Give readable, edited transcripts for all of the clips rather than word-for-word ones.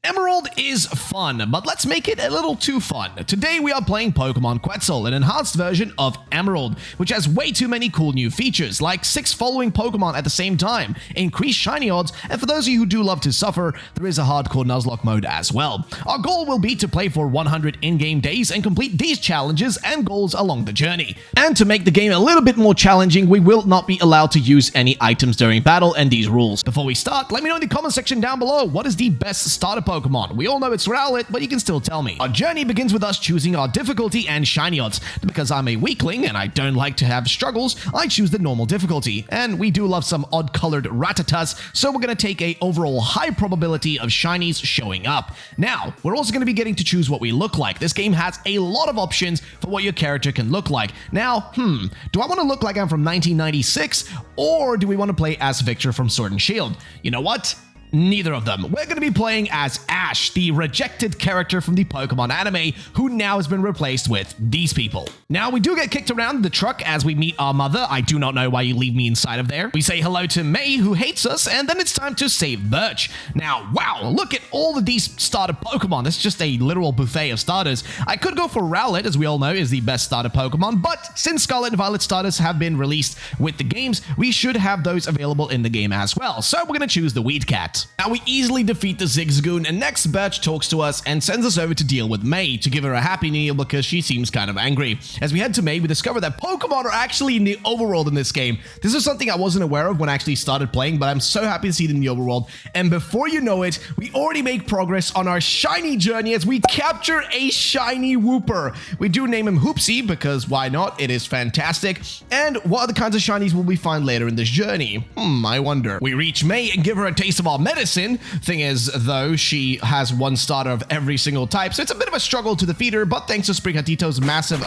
Emerald is fun, but let's make it a little too fun. Today we are playing Pokemon Quetzal, an enhanced version of Emerald, which has way too many cool new features, like 6 following Pokemon at the same time, increased shiny odds, and for those of you who do love to suffer, there is a hardcore Nuzlocke mode as well. Our goal will be to play for 100 in-game days and complete these challenges and goals along the journey. And to make the game a little bit more challenging, we will not be allowed to use any items during battle and these rules. Before we start, let me know in the comment section down below, what is the best starter Pokemon? We all know it's Rowlet, but you can still tell me. Our journey begins with us choosing our difficulty and shiny odds. Because I'm a weakling and I don't like to have struggles, I choose the normal difficulty. And we do love some odd-colored Rattatas, so we're going to take a overall high probability of shinies showing up. Now, we're also going to be getting to choose what we look like. This game has a lot of options for what your character can look like. Now, do I want to look like I'm from 1996, or do we want to play as Victor from Sword and Shield? You know what? Neither of them. We're going to be playing as Ash, the rejected character from the Pokemon anime, who now has been replaced with these people. Now, we do get kicked around the truck as we meet our mother. I do not know why you leave me inside of there. We say hello to May, who hates us, and then it's time to save Birch. Now, wow, look at all of these starter Pokemon. It's just a literal buffet of starters. I could go for Rowlet, as we all know is the best starter Pokemon, but since Scarlet and Violet starters have been released with the games, we should have those available in the game as well. So we're going to choose the Weed Cat. Now we easily defeat the Zigzagoon, and next Birch talks to us and sends us over to deal with May to give her a happy meal because she seems kind of angry. As we head to May, we discover that Pokemon are actually in the overworld in this game. This is something I wasn't aware of when I actually started playing, but I'm so happy to see it in the overworld. And before you know it, we already make progress on our shiny journey as we capture a shiny Wooper. We do name him Hoopsie because why not? It is fantastic. And what other kinds of shinies will we find later in this journey? I wonder. We reach May and give her a taste of our medicine. Thing is, though, she has one starter of every single type, so it's a bit of a struggle to defeat her, but thanks to Sprigatito's massive,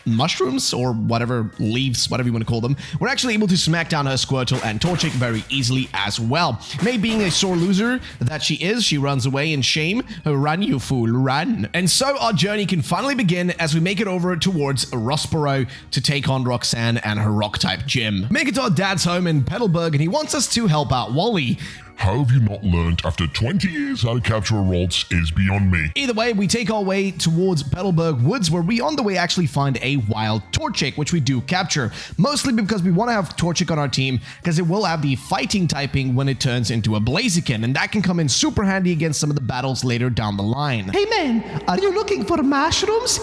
mushrooms, or whatever, leaves, whatever you want to call them, we're actually able to smack down her Squirtle and Torchic very easily as well. May being a sore loser that she is, she runs away in shame. Run, you fool, run. And so our journey can finally begin as we make it over towards Rustboro to take on Roxanne and her rock-type gym. Make it to our dad's home in Petalburg, and he wants us to help out Wally. How have you not learned after 20 years how to capture a Ralts is beyond me. Either way, we take our way towards Petalburg Woods, where we on the way actually find a wild Torchic, which we do capture. Mostly because we want to have Torchic on our team, because it will have the fighting typing when it turns into a Blaziken, and that can come in super handy against some of the battles later down the line. Hey man, are you looking for mushrooms?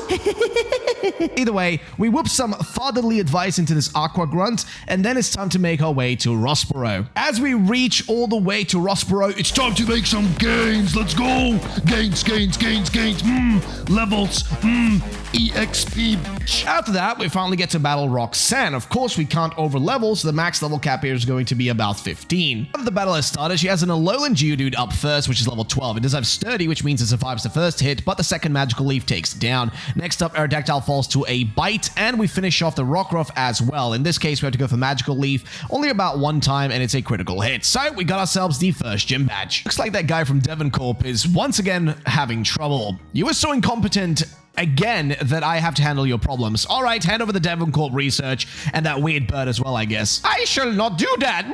Either way, we whoop some fatherly advice into this Aqua grunt, and then it's time to make our way to Rustboro. As we reach all the way to Rustboro, it's time to make some gains. Let's go. Gains. Levels. EXP. After that, we finally get to battle Roxanne. Of course, we can't over level, so the max level cap here is going to be about 15. After the battle has started, she has an Alolan Geodude up first, which is level 12. It does have Sturdy, which means it survives the first hit, but the second Magical Leaf takes it down. Next up, Aerodactyl falls to a Bite, and we finish off the Rockruff as well. In this case, we have to go for Magical Leaf only about one time, and it's a critical hit. So we got ourselves the first gym badge. Looks like that guy from Devoncorp is once again having trouble. You were so incompetent again that I have to handle your problems. All right, hand over the Devoncorp research and that weird bird as well, I guess. I shall not do that.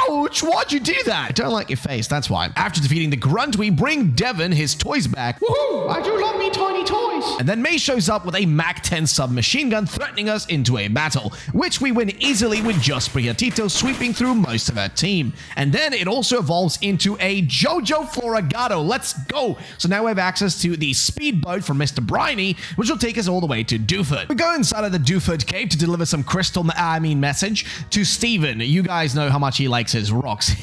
Ouch, why'd you do that? I don't like your face, that's why. After defeating the grunt, we bring Devon his toys back. Woohoo! I do love me tiny toys. And then May shows up with a Mach 10 submachine gun threatening us into a battle, which we win easily with just Sprigatito sweeping through most of our team. And then it also evolves into a Jojo Floragato. Let's go. So now we have access to the speed boat from Mr. Briny, which will take us all the way to Dewford. We go inside of the Dewford Cave to deliver some message to Steven. You guys know how much he likes his rocks.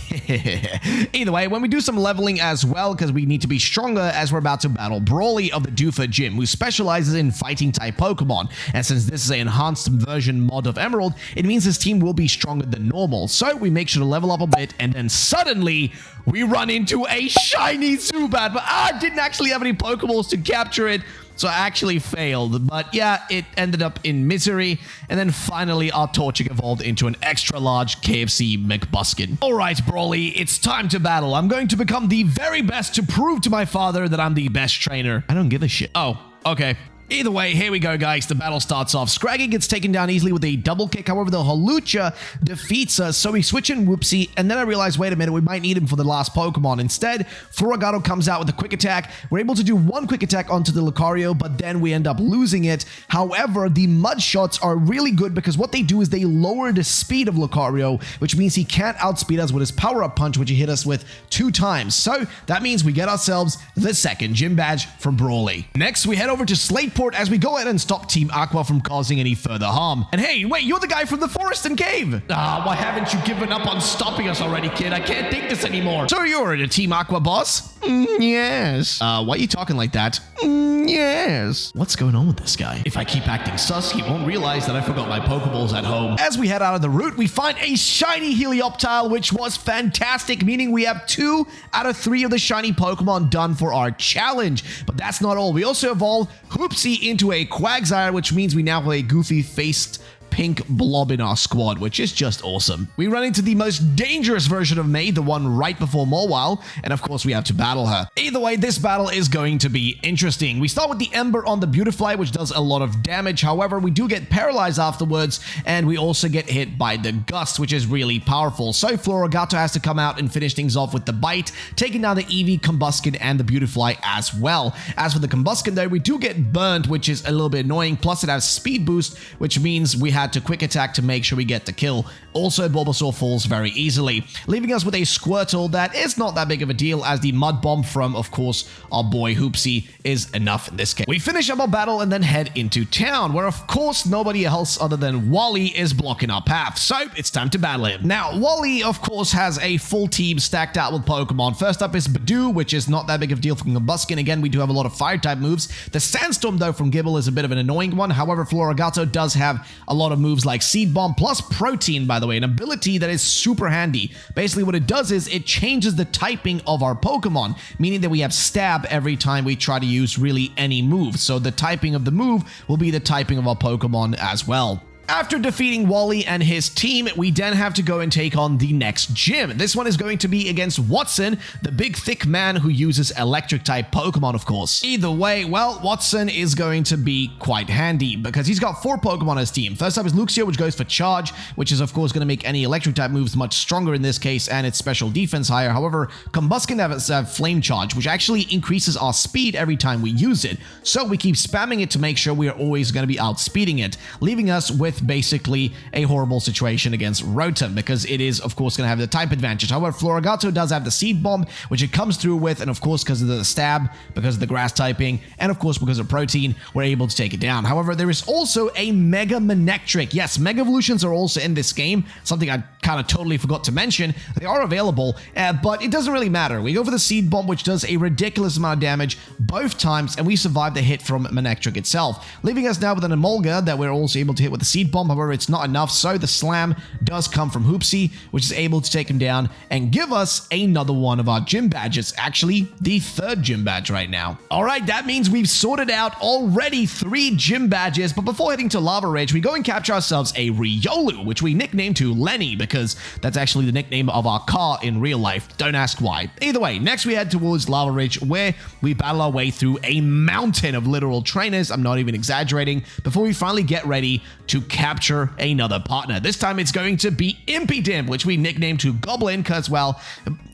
Either way, when we do some leveling as well, because we need to be stronger as we're about to battle Brawly of the Dewford Gym, who specializes in fighting type Pokemon. And since this is an enhanced version mod of Emerald, it means his team will be stronger than normal. So we make sure to level up a bit, and then suddenly we run into a shiny Zubat, but I didn't actually have any Pokeballs to capture it, so I actually failed. But yeah, it ended up in misery, and then finally our Torchic evolved into an extra large KFC McBuskin. Alright, Brawly, it's time to battle. I'm going to become the very best to prove to my father that I'm the best trainer. I don't give a shit. Oh, okay. Either way, here we go, guys. The battle starts off. Scraggy gets taken down easily with a double kick. However, the Hawlucha defeats us, so we switch in Whoopsie, and then I realize, wait a minute, we might need him for the last Pokemon. Instead, Floragato comes out with a quick attack. We're able to do one quick attack onto the Lucario, but then we end up losing it. However, the Mud Shots are really good because what they do is they lower the speed of Lucario, which means he can't outspeed us with his power-up punch, which he hit us with 2 times. So that means we get ourselves the second gym badge from Brawly. Next, we head over to Slateport as we go ahead and stop Team Aqua from causing any further harm. And hey, wait, you're the guy from the forest and cave. Why haven't you given up on stopping us already, kid? I can't take this anymore. So you're in a Team Aqua, boss? Yes. Why are you talking like that? Yes. What's going on with this guy? If I keep acting sus, he won't realize that I forgot my Pokeballs at home. As we head out of the route, we find a shiny Helioptile, which was fantastic, meaning we have 2 out of 3 of the shiny Pokemon done for our challenge. But that's not all. We also evolved Hoopsie into a Quagsire, which means we now have a goofy-faced pink blob in our squad, which is just awesome. We run into the most dangerous version of May, the one right before Mawile, and of course we have to battle her. Either way, this battle is going to be interesting. We start with the Ember on the Beautifly, which does a lot of damage. However, we do get paralyzed afterwards, and we also get hit by the Gust, which is really powerful. So Floragato has to come out and finish things off with the Bite, taking down the Eevee, Combuskin, and the Beautifly as well. As for the Combuskin though, we do get burnt, which is a little bit annoying, plus it has speed boost, which means we had to quick attack to make sure we get the kill. Also, Bulbasaur falls very easily, leaving us with a Squirtle that is not that big of a deal, as the Mud Bomb from, of course, our boy Hoopsie is enough in this case. We finish up our battle and then head into town, where of course nobody else other than Wally is blocking our path, so it's time to battle him. Now, Wally, of course, has a full team stacked out with Pokemon. First up is Badoo, which is not that big of a deal from Combuskin. Again, we do have a lot of Fire-type moves. The Sandstorm, though, from Gible is a bit of an annoying one. However, Floragato does have a lot of moves like Seed Bomb plus Protein, by the way, an ability that is super handy. Basically, what it does is it changes the typing of our Pokemon, meaning that we have Stab every time we try to use really any move. So the typing of the move will be the typing of our Pokemon as well. After defeating Wally and his team, we then have to go and take on the next gym. This one is going to be against Wattson, the big thick man who uses electric-type Pokemon, of course. Either way, well, Wattson is going to be quite handy because he's got 4 Pokemon on his team. First up is Luxio, which goes for Charge, which is, of course, going to make any electric-type moves much stronger in this case, and its special defense higher. However, Combuskin has Flame Charge, which actually increases our speed every time we use it. So we keep spamming it to make sure we are always going to be outspeeding it, leaving us with basically a horrible situation against Rotom, because it is, of course, going to have the type advantage. However, Floragato does have the Seed Bomb, which it comes through with, and of course, because of the Stab, because of the Grass typing, and of course, because of Protein, we're able to take it down. However, there is also a Mega Manectric. Yes, Mega Evolutions are also in this game, something I kind of totally forgot to mention. They are available, but it doesn't really matter. We go for the Seed Bomb, which does a ridiculous amount of damage both times, and we survive the hit from Manectric itself, leaving us now with an Emolga that we're also able to hit with the Seed Bomb. However, it's not enough, so the Slam does come from Hoopsie, which is able to take him down and give us another one of our gym badges. Actually, the 3rd gym badge right now. All right, that means we've sorted out already 3 gym badges, but before heading to Lavaridge, we go and capture ourselves a Riolu, which we nicknamed to Lenny, because that's actually the nickname of our car in real life. Don't ask why. Either way, next we head towards Lavaridge, where we battle our way through a mountain of literal trainers, I'm not even exaggerating, before we finally get ready to capture another partner. This time it's going to be Impidimp, which we nicknamed to Goblin because, well,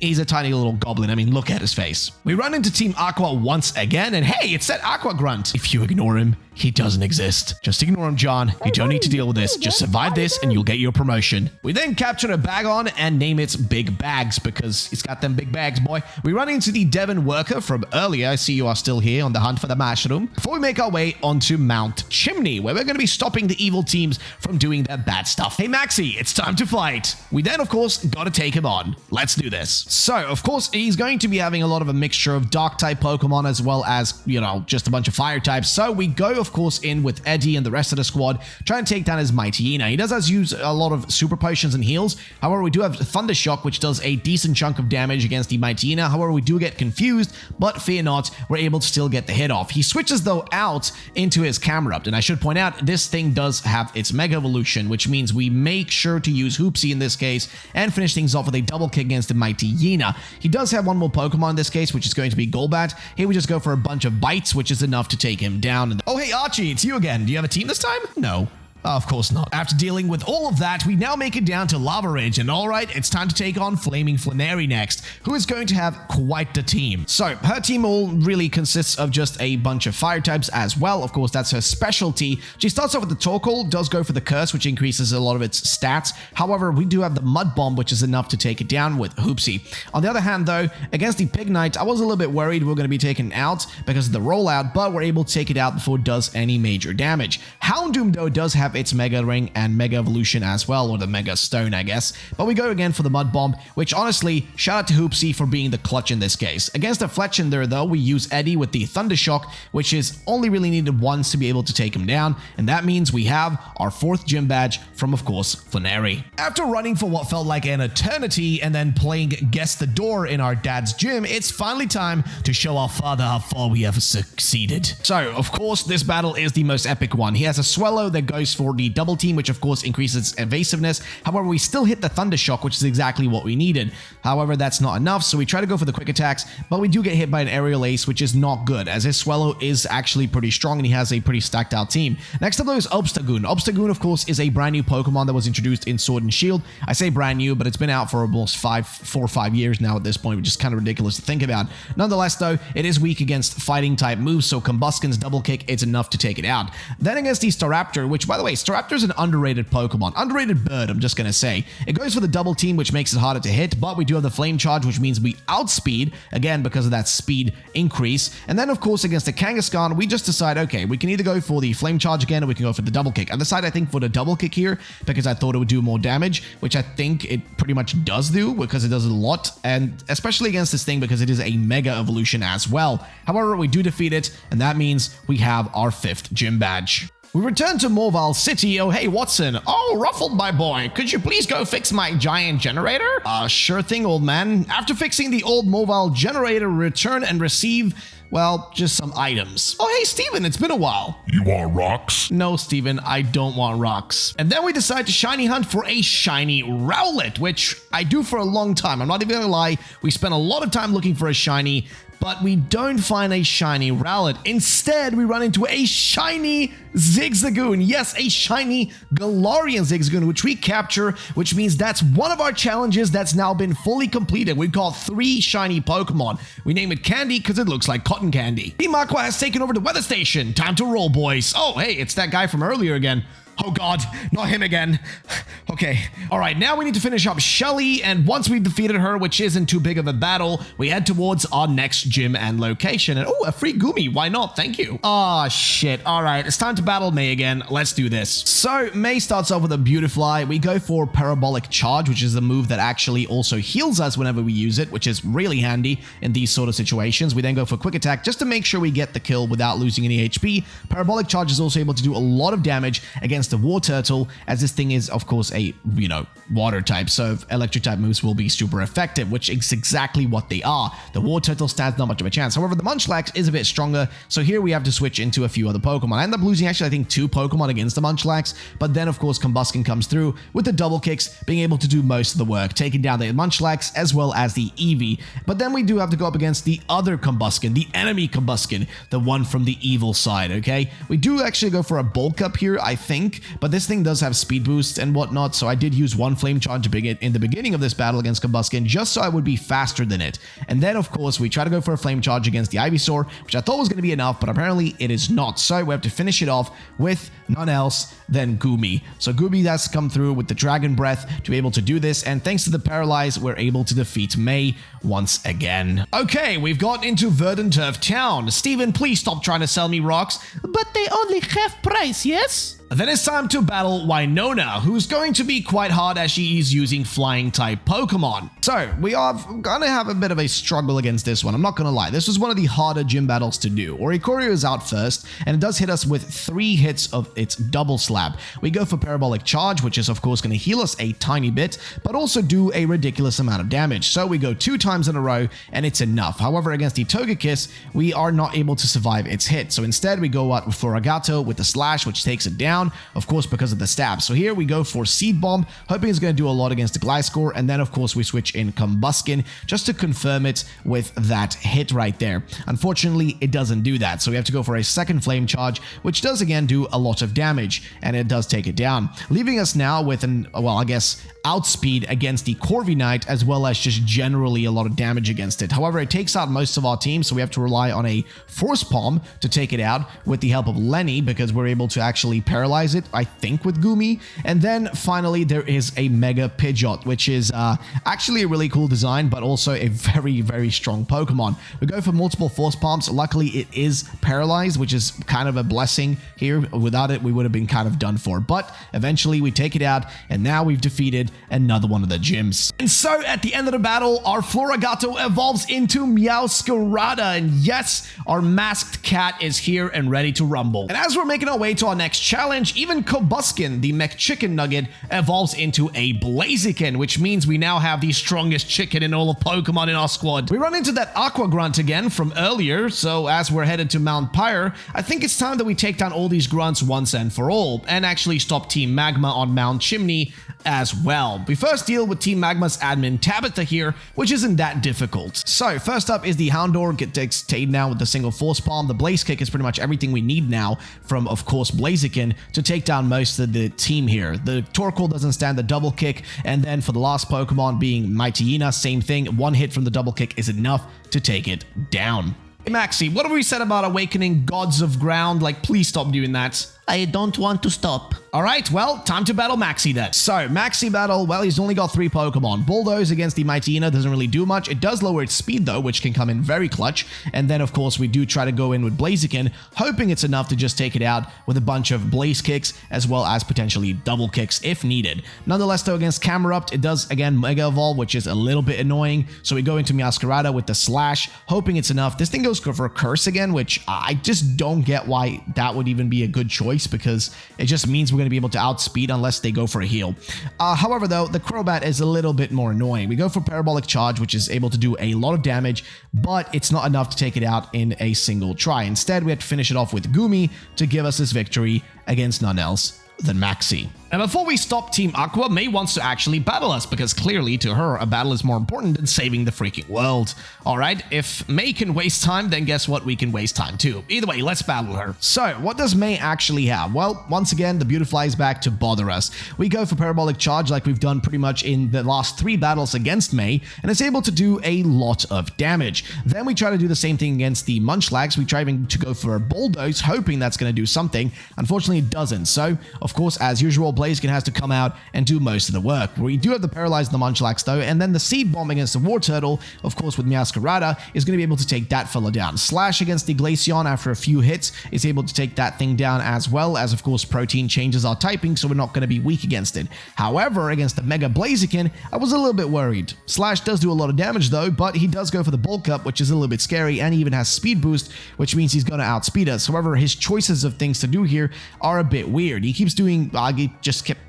he's a tiny little goblin. I mean, look at his face. We run into Team Aqua once again, and hey, it's that Aqua Grunt. If you ignore him, he doesn't exist. Just ignore him, John. You don't need to deal with this. Just survive this and you'll get your promotion. We then capture a Bagon and name it Big Bags because it's got them big bags, boy. We run into the Devon worker from earlier. I see you are still here on the hunt for the mushroom. Before we make our way onto Mount Chimney, where we're going to be stopping the evil teams from doing their bad stuff. Hey, Maxie, it's time to fight. We then, of course, got to take him on. Let's do this. So, of course, he's going to be having a lot of a mixture of Dark-type Pokemon as well as, you know, just a bunch of Fire types. So we go, of course, in with Eddie and the rest of the squad, trying to take down his Mightyena. He does use a lot of Super Potions and Heal heals. However, we do have Thunder Shock, which does a decent chunk of damage against the Mighty Hyena. However, we do get confused, but fear not, we're able to still get the hit off. He switches, though, out into his Camerupt, and I should point out, this thing does have its Mega Evolution, which means we make sure to use Hoopsie in this case, and finish things off with a double kick against the Mighty Hyena. He does have one more Pokemon in this case, which is going to be Golbat. Here we just go for a bunch of bites, which is enough to take him down. Oh, hey, Archie, it's you again. Do you have a team this time? No. Of course not. After dealing with all of that, we now make it down to Lavaridge, and alright, it's time to take on Flaming Flannery next, who is going to have quite the team. So, her team all really consists of just a bunch of fire types as well. Of course, that's her specialty. She starts off with the Torkoal, does go for the Curse, which increases a lot of its stats. However, we do have the Mud Bomb, which is enough to take it down with Hoopsie. On the other hand, though, against the Pignite, I was a little bit worried we were going to be taken out because of the rollout, but we're able to take it out before it does any major damage. Houndoom, though, does have its Mega Ring and Mega Evolution as well, or the Mega Stone, I guess. But we go again for the Mud Bomb, which honestly, shout out to Hoopsie for being the clutch in this case. Against the Fletchinder, though, we use Eddie with the Thunder Shock, which is only really needed once to be able to take him down, and that means we have our 4th gym badge from, of course, Flannery. After running for what felt like an eternity and then playing Guess the Door in our dad's gym, it's finally time to show our father how far we have succeeded. So, of course, this battle is the most epic one. He has a Swellow that goes for the double team, which of course increases evasiveness. However, we still hit the Thunder Shock, which is exactly what we needed. However, that's not enough, so we try to go for the quick attacks, but we do get hit by an Aerial Ace, which is not good, as his Swellow is actually pretty strong and he has a pretty stacked out team. Next up, though, is Obstagoon. Obstagoon, of course, is a brand new Pokemon that was introduced in Sword and Shield. I say brand new, but it's been out for almost 4 or 5 years now at this point, which is kind of ridiculous to think about. Nonetheless, though, it is weak against fighting type moves, so Combusken's double kick is enough to take it out. Then against the Staraptor, which, by the way, Staraptor is an underrated Pokemon. Underrated bird, I'm just gonna say. It goes for the double team, which makes it harder to hit, but we do have the Flame Charge, which means we outspeed, again, because of that speed increase. And then, of course, against the Kangaskhan, we just decide, okay, we can either go for the Flame Charge again, or we can go for the double kick. I decided, I think, for the double kick here, because I thought it would do more damage, which I think it pretty much does do, because it does a lot, and especially against this thing, because it is a Mega Evolution as well. However, we do defeat it, and that means we have our 5th gym badge. We return to Morval City. Oh, hey, Wattson. Oh, Ruffled, my boy. Could you please go fix my giant generator? Sure thing, old man. After fixing the old Morval generator, return and receive, well, just some items. Oh, hey, Steven, it's been a while. You want rocks? No, Steven, I don't want rocks. And then we decide to shiny hunt for a shiny Rowlet, which I do for a long time. I'm not even gonna lie. We spent a lot of time looking for a shiny, but we don't find a shiny Rowlet. Instead, we run into a shiny Zigzagoon. Yes, a shiny Galarian Zigzagoon, which we capture, which means that's one of our challenges that's now been fully completed. We've got 3 shiny Pokemon. We name it Candy because it looks like cotton candy. Team Aqua has taken over the weather station. Time to roll, boys. Oh, hey, it's that guy from earlier again. Oh god, not him again. Okay, alright, now we need to finish up Shelly, and once we've defeated her, which isn't too big of a battle, we head towards our next gym and location. And oh, a free Gumi, why not? Thank you. Ah, shit. Alright, it's time to battle May again. Let's do this. So, May starts off with a Beautifly. We go for Parabolic Charge, which is a move that actually also heals us whenever we use it, which is really handy in these sort of situations. We then go for Quick Attack just to make sure we get the kill without losing any HP. Parabolic Charge is also able to do a lot of damage against the War Turtle, as this thing is, of course, a, water type, so electric type moves will be super effective, which is exactly what they are. The War Turtle stands not much of a chance. However, the Munchlax is a bit stronger, so here we have to switch into a few other Pokemon. I end up losing, actually, I think 2 Pokemon against the Munchlax, but then, of course, Combusken comes through with the double kicks, being able to do most of the work, taking down the Munchlax as well as the Eevee. But then we do have to go up against the other Combusken, the enemy Combusken, the one from the evil side, okay? We do actually go for a Bulk Up here, I think, but this thing does have speed boosts and whatnot, so I did use one Flame Charge in the beginning of this battle against Combusken, just so I would be faster than it. And then, of course, we try to go for a Flame Charge against the Ivysaur, which I thought was going to be enough, but apparently it is not. So we have to finish it off with none else than Gumi. So Gumi has come through with the Dragon Breath to be able to do this, and thanks to the Paralyze, we're able to defeat May once again. Okay, we've got into Verdant Turf Town. Steven, please stop trying to sell me rocks. But they only half price, yes? Then it's time to battle Winona, who's going to be quite hard as she is using flying type Pokemon. So we are gonna have a bit of a struggle against this one, I'm not gonna lie. This was one of the harder gym battles to do. Oricorio is out first, and it does hit us with 3 hits of its double slap. We go for Parabolic Charge, which is of course gonna heal us a tiny bit, but also do a ridiculous amount of damage. So we go 2 times in a row, and it's enough. However, against the Togekiss, we are not able to survive its hit. So instead, we go out for Agato with the Slash, which takes it down, of course, because of the stab. So here we go for Seed Bomb, hoping it's going to do a lot against the Gliscor, and then, of course, we switch in Combuskin just to confirm it with that hit right there. Unfortunately, it doesn't do that, so we have to go for a second Flame Charge, which does, again, do a lot of damage, and it does take it down, leaving us now with an, well, I guess, outspeed against the Corviknight, as well as just generally a lot of damage against it. However, it takes out most of our team, so we have to rely on a Force Palm to take it out with the help of Lenny, because we're able to actually paralyze it, I think, with Goomy. And then finally there is a Mega Pidgeot, which is actually a really cool design, but also a very, very strong Pokemon. We go for multiple Force Palms. Luckily it is paralyzed, which is kind of a blessing here. Without it, we would have been kind of done for, but eventually we take it out, and now we've defeated another one of the gyms. And so at the end of the battle, our Floragato evolves into Meowscarada, and yes, our masked cat is here and ready to rumble. And as we're making our way to our next challenge, even Combuskin, the mech chicken nugget, evolves into a Blaziken, which means we now have the strongest chicken in all of Pokemon in our squad. We run into that Aqua Grunt again from earlier, so as we're headed to Mount Pyre, I think it's time that we take down all these grunts once and for all, and actually stop Team Magma on Mount Chimney as well. We first deal with Team Magma's admin Tabitha here, which isn't that difficult. So first up is the Houndour, gets taken down with the single Force Palm. The Blaze Kick is pretty much everything we need now from, of course, Blaziken to take down most of the team here. The Torkoal doesn't stand the double kick, and then for the last Pokemon being Mightyena, same thing. 1 hit from the double kick is enough to take it down. Hey Maxi, what have we said about awakening gods of ground? Like, please stop doing that. I don't want to stop. Alright, well, time to battle Maxi then. So, Maxi battle, well, he's only got 3 Pokemon. Bulldoze against the Mightyena doesn't really do much. It does lower its speed though, which can come in very clutch. And then, of course, we do try to go in with Blaziken, hoping it's enough to just take it out with a bunch of Blaze Kicks, as well as potentially double kicks if needed. Nonetheless though, against Camerupt, it does, again, Mega Evolve, which is a little bit annoying. So we go into Meowscarada with the Slash, hoping it's enough. This thing goes for a Curse again, which I just don't get why that would even be a good choice, because it just means we're going to be able to outspeed unless they go for a heal. However, though, the Crobat is a little bit more annoying. We go for Parabolic Charge, which is able to do a lot of damage, but it's not enough to take it out in a single try. Instead, we have to finish it off with Goomy to give us this victory against none else than Maxi. And before we stop Team Aqua, May wants to actually battle us, because clearly to her, a battle is more important than saving the freaking world. Alright, if May can waste time, then guess what? We can waste time too. Either way, let's battle her. So, what does May actually have? Well, once again, the Beautifly is back to bother us. We go for Parabolic Charge like we've done pretty much in the last 3 battles against May, and it's able to do a lot of damage. Then we try to do the same thing against the Munchlax. We try even to go for a Bulldoze, hoping that's going to do something. Unfortunately, it doesn't. So, of course, as usual, Blaziken has to come out and do most of the work. We do have the Paralyze the Munchlax though, and then the Seed Bomb against the War Turtle, of course with Meowscarada, is going to be able to take that fella down. Slash against the Glaceon after a few hits is able to take that thing down, as well as, of course, Protein changes our typing, so we're not going to be weak against it. However, against the Mega Blaziken, I was a little bit worried. Slash does do a lot of damage though, but he does go for the Bulk Up, which is a little bit scary, and he even has Speed Boost, which means he's going to outspeed us. However, his choices of things to do here are a bit weird. He keeps doing, he just kept,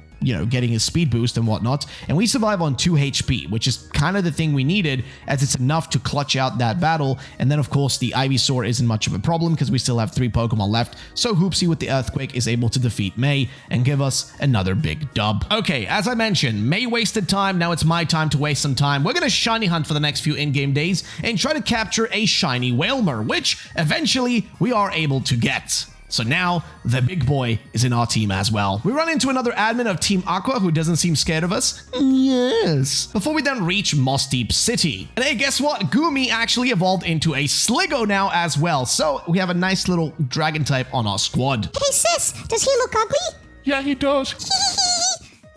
getting his speed boost and whatnot, and we survive on 2 HP, which is kind of the thing we needed, as it's enough to clutch out that battle. And then, of course, the Ivysaur isn't much of a problem because we still have 3 Pokemon left, so Hoopsie with the Earthquake is able to defeat May and give us another big dub. Okay, as I mentioned, May wasted time, now it's my time to waste some time. We're gonna shiny hunt for the next few in-game days and try to capture a shiny Wailmer, which eventually we are able to get. So now, the big boy is in our team as well. We run into another admin of Team Aqua who doesn't seem scared of us. Yes. Before we then reach Mossdeep City. And hey, guess what? Goomy actually evolved into a Sligo now as well. So we have a nice little dragon type on our squad. Hey sis, does he look ugly? Yeah, he does.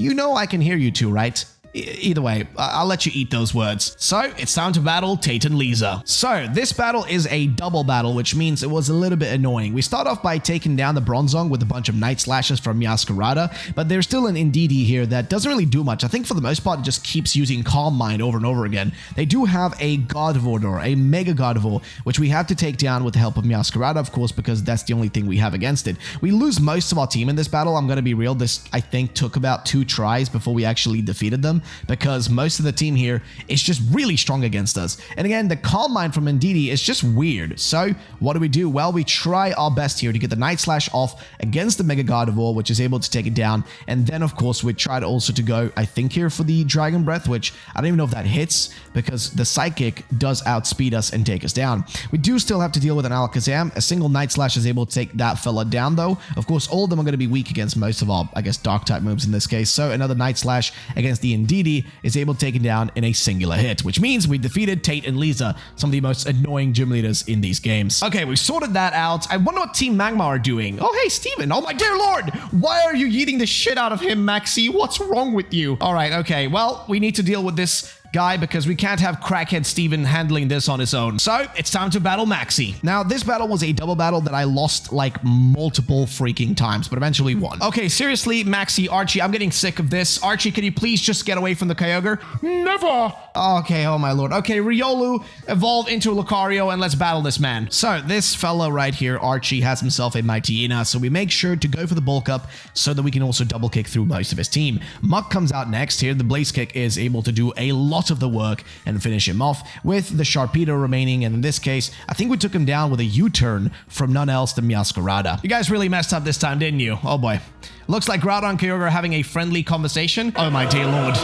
You know I can hear you two, right? Either way, I'll let you eat those words. So, it's time to battle Tate and Lisa. So, this battle is a double battle, which means it was a little bit annoying. We start off by taking down the Bronzong with a bunch of Night Slashes from Meowscarada, but there's still an Indeedee here that doesn't really do much. I think for the most part, it just keeps using Calm Mind over and over again. They do have a Gardevoir, a Mega Gardevoir, which we have to take down with the help of Meowscarada, of course, because that's the only thing we have against it. We lose most of our team in this battle. I'm going to be real. This, I think, took about 2 tries before we actually defeated them, because most of the team here is just really strong against us. And again, the Calm Mind from Indeedee is just weird. So what do? Well, we try our best here to get the Night Slash off against the Mega Gardevoir, which is able to take it down. And then, of course, we tried also to go, I think, here for the Dragon Breath, which I don't even know if that hits, because the Psychic does outspeed us and take us down. We do still have to deal with an Alakazam. A single Night Slash is able to take that fella down, though. Of course, all of them are going to be weak against most of our, I guess, Dark-type moves in this case. So another Night Slash against the Indeedee is able to take it down in a singular hit, which means we defeated Tate and Lisa, some of the most annoying gym leaders in these games. Okay, we sorted that out. I wonder what Team Magma are doing. Oh, hey, Steven. Oh, my dear lord. Why are you eating the shit out of him, Maxi? What's wrong with you? All right, okay. Well, we need to deal with this guy because we can't have crackhead Steven handling this on his own. So it's time to battle Maxi. Now, this battle was a double battle that I lost like multiple freaking times, but eventually won. Okay, seriously, Maxi, Archie, I'm getting sick of this. Archie, can you please just get away from the Kyogre? Never! Okay, oh my lord. Okay, Riolu, evolve into Lucario and let's battle this man. So this fella right here, Archie, has himself a Mightyena, so we make sure to go for the bulk up so that we can also double kick through most of his team. Muck comes out next here. The Blaze Kick is able to do a lot of the work and finish him off with the Sharpedo remaining, and in this case, I think we took him down with a U-turn from none else than Meowscarada. You guys really messed up this time, didn't you? Oh boy. Looks like Groudon and Kyogre are having a friendly conversation. Oh my dear lord.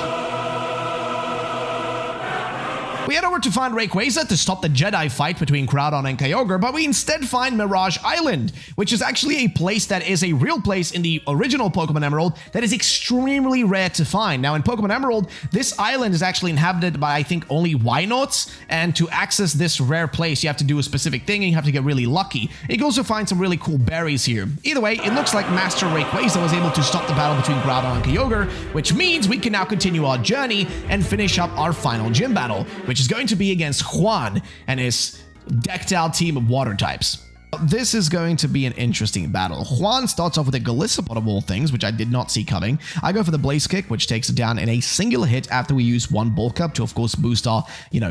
We head over to find Rayquaza to stop the Jedi fight between Groudon and Kyogre, but we instead find Mirage Island, which is actually a place that is a real place in the original Pokemon Emerald that is extremely rare to find. Now, in Pokemon Emerald, this island is actually inhabited by, I think, only Wynaughts, and to access this rare place, you have to do a specific thing and you have to get really lucky. You can also find some really cool berries here. Either way, it looks like Master Rayquaza was able to stop the battle between Groudon and Kyogre, which means we can now continue our journey and finish up our final gym battle, which is going to be against Juan and his decked out team of water types. This is going to be an interesting battle. Juan starts off with a Golisopod of all things, which I did not see coming. I go for the Blaze Kick, which takes it down in a singular hit after we use one bulk up to, of course, boost our,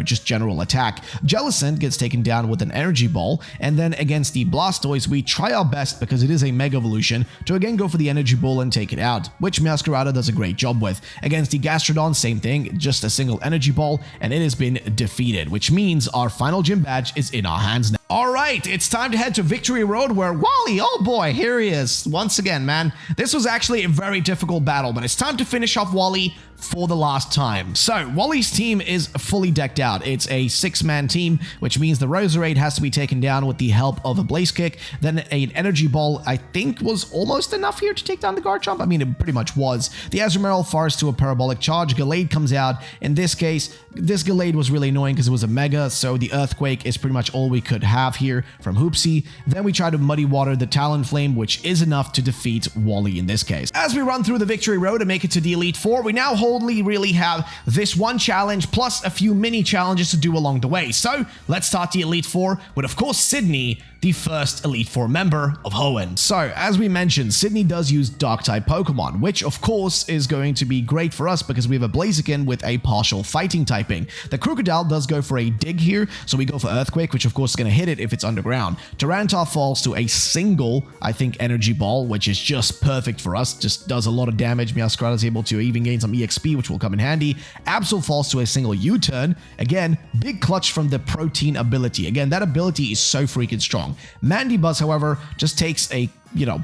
just general attack. Jellicent gets taken down with an Energy Ball, and then against the Blastoise, we try our best, because it is a Mega Evolution, to again go for the Energy Ball and take it out, which Meowscarada does a great job with. Against the Gastrodon, same thing, just a single Energy Ball, and it has been defeated, which means our final gym badge is in our hands now. Alright, it's time to head to Victory Road where Wally, oh boy, here he is. Once again, man. This was actually a very difficult battle, but it's time to finish off Wally for the last time. So, Wally's team is fully decked out. It's a 6-man team, which means the Roserade has to be taken down with the help of a Blaze Kick. Then an Energy Ball, I think, was almost enough here to take down the Garchomp. I mean, it pretty much was. The Azumarill fires to a Parabolic Charge. Gallade comes out. In this case, this Gallade was really annoying because it was a Mega, so the Earthquake is pretty much all we could have here from Hoopsie. Then we try to Muddy Water the Talonflame, which is enough to defeat Wally in this case. As we run through the Victory Road and make it to the Elite Four, we now only really have this one challenge plus a few mini challenges to do along the way. So let's start the Elite Four with, of course, Sydney, the first Elite Four member of Hoenn. So, as we mentioned, Sydney does use Dark-type Pokemon, which, of course, is going to be great for us because we have a Blaziken with a partial fighting typing. The Crocodile does go for a Dig here, so we go for Earthquake, which, of course, is going to hit it if it's underground. Tyranitar falls to a single, I think, Energy Ball, which is just perfect for us. Just does a lot of damage. Meowscarada is able to even gain some EXP, which will come in handy. Absol falls to a single U-turn. Again, big clutch from the Protein ability. Again, that ability is so freaking strong. Mandibuzz, however, just takes a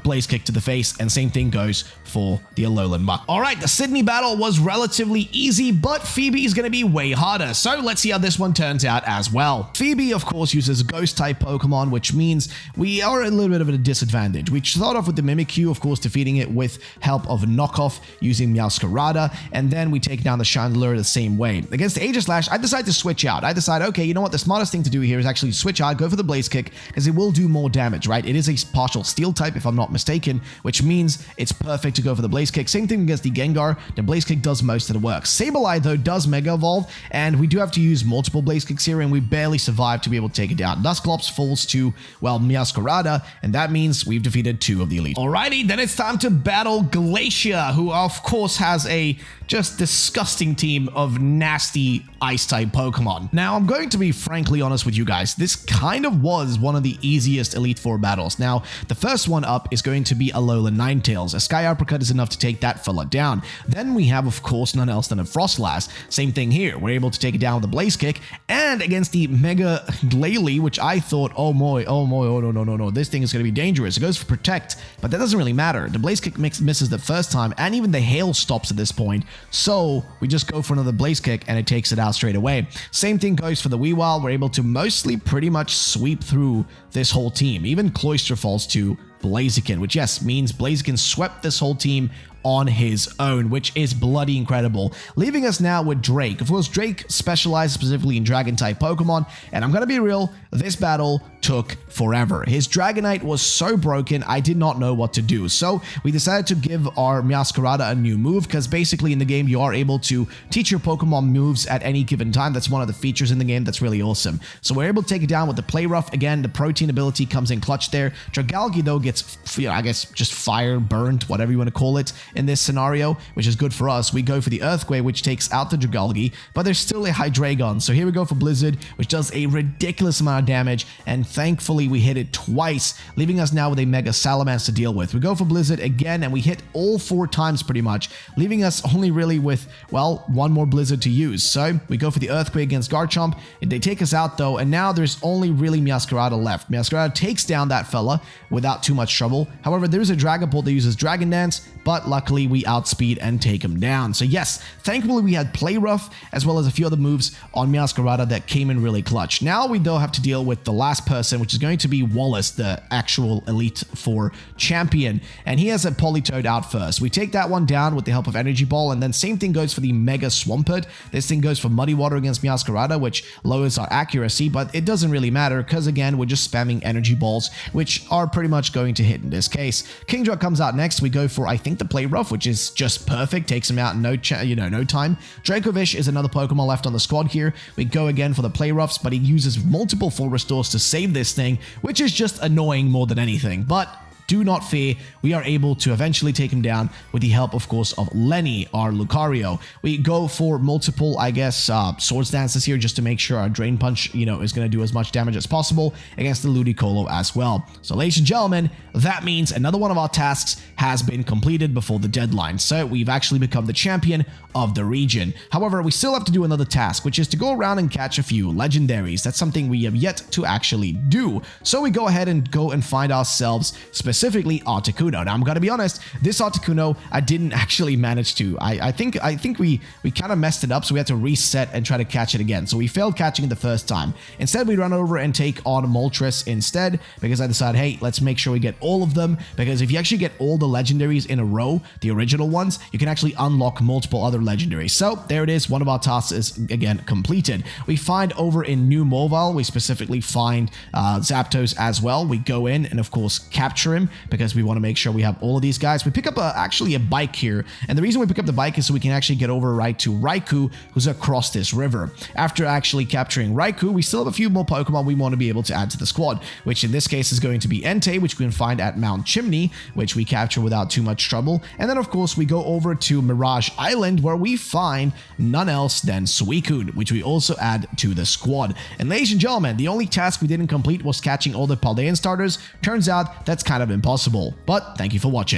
Blaze Kick to the face, and same thing goes for the Alolan Muck. Alright, the Sydney battle was relatively easy, but Phoebe is going to be way harder, so let's see how this one turns out as well. Phoebe, of course, uses Ghost-type Pokemon, which means we are a little bit of a disadvantage. We start off with the Mimikyu, of course, defeating it with help of Knockoff using Meowscarada, and then we take down the Chandelure the same way. Against the Aegislash, I decide to switch out. I decide, okay, you know what, the smartest thing to do here is actually switch out, go for the Blaze Kick, because it will do more damage, right? It is a partial Steel type if I'm not mistaken, which means it's perfect to go for the Blaze Kick. Same thing against the Gengar. The Blaze Kick does most of the work. Sableye, though, does Mega Evolve, and we do have to use multiple Blaze Kicks here, and we barely survive to be able to take it down. Dusclops falls to, well, Meowscarada, and that means we've defeated 2 of the elite. Alrighty, then it's time to battle Glacier, who of course has a just disgusting team of nasty Ice-type Pokemon. Now, I'm going to be frankly honest with you guys. This kind of was one of the easiest Elite Four battles. Now, the first one up is going to be Alolan Ninetales. A Sky Uppercut is enough to take that fella down. Then we have, of course, none else than a Frostlass. Same thing here. We're able to take it down with a Blaze Kick. And against the Mega Glalie, which I thought, oh no, this thing is going to be dangerous. It goes for Protect, but that doesn't really matter. The Blaze Kick misses the first time, and even the Hail stops at this point. So we just go for another Blaze Kick, and it takes it out straight away. Same thing goes for the Weavile. We're able to mostly pretty much sweep through this whole team. Even Cloyster falls to Blaziken, which yes, means Blaziken swept this whole team on his own, which is bloody incredible. Leaving us now with Drake. Of course, Drake specializes specifically in Dragon-type Pokemon, and I'm gonna be real, this battle took forever. His Dragonite was so broken, I did not know what to do. So we decided to give our Meowscarada a new move, because basically in the game, you are able to teach your Pokemon moves at any given time. That's one of the features in the game that's really awesome. So we're able to take it down with the Play Rough. Again, the Protein ability comes in clutch there. Dragalge, though, gets, I guess, just fire, burnt, whatever you want to call it, in this scenario, which is good for us. We go for the Earthquake, which takes out the Dragalge, but there's still a Hydreigon. So here we go for Blizzard, which does a ridiculous amount of damage, and thankfully we hit it twice, leaving us now with a Mega Salamence to deal with. We go for Blizzard again, and we hit all 4 times pretty much, leaving us only really with, well, 1 more Blizzard to use. So we go for the Earthquake against Garchomp. They take us out though, and now there's only really Meowscarada left. Meowscarada takes down that fella without too much trouble. However, there is a Dragapult that uses Dragon Dance, but luckily we outspeed and take him down. So yes, thankfully we had Play Rough as well as a few other moves on Meowscarada that came in really clutch. Now we though have to deal with the last person, which is going to be Wallace, the actual Elite Four champion, and he has a Politoed out first. We take that one down with the help of Energy Ball, and then same thing goes for the Mega Swampert. This thing goes for Muddy Water against Meowscarada, which lowers our accuracy, but it doesn't really matter because again, we're just spamming Energy Balls, which are pretty much going to hit in this case. Kingdra comes out next. We go for, I think, the Play Rough, which is just perfect, takes him out in no time. Dracovish is another Pokemon left on the squad here. We go again for the Play Roughs, but he uses multiple full restores to save this thing, which is just annoying more than anything. But do not fear, we are able to eventually take him down with the help, of course, of Lenny, our Lucario. We go for multiple, I guess, Swords Dances here just to make sure our Drain Punch, is going to do as much damage as possible against the Ludicolo as well. So, ladies and gentlemen, that means another one of our tasks has been completed before the deadline. So, we've actually become the champion of the region. However, we still have to do another task, which is to go around and catch a few legendaries. That's something we have yet to actually do. So, we go ahead and find ourselves specifically Articuno. Now, I'm gonna be honest, this Articuno I didn't actually manage to. I think we kind of messed it up, so we had to reset and try to catch it again. So we failed catching it the first time. Instead, we run over and take on Moltres instead, because I decided, hey, let's make sure we get all of them, because if you actually get all the legendaries in a row, the original ones, you can actually unlock multiple other legendaries. So there it is, one of our tasks is again completed. We find over in New Mobile, we specifically find Zapdos as well. We go in and of course capture him, because we want to make sure we have all of these guys. We pick up actually a bike here, and the reason we pick up the bike is so we can actually get over right to Raikou, who's across this river. After actually capturing Raikou, we still have a few more Pokemon we want to be able to add to the squad, which in this case is going to be Entei, which we can find at Mount Chimney, which we capture without too much trouble. And then of course we go over to Mirage Island, where we find none else than Suicune, which we also add to the squad. And ladies and gentlemen, the only task we didn't complete was catching all the Paldean starters. Turns out that's kind of impossible, but thank you for watching.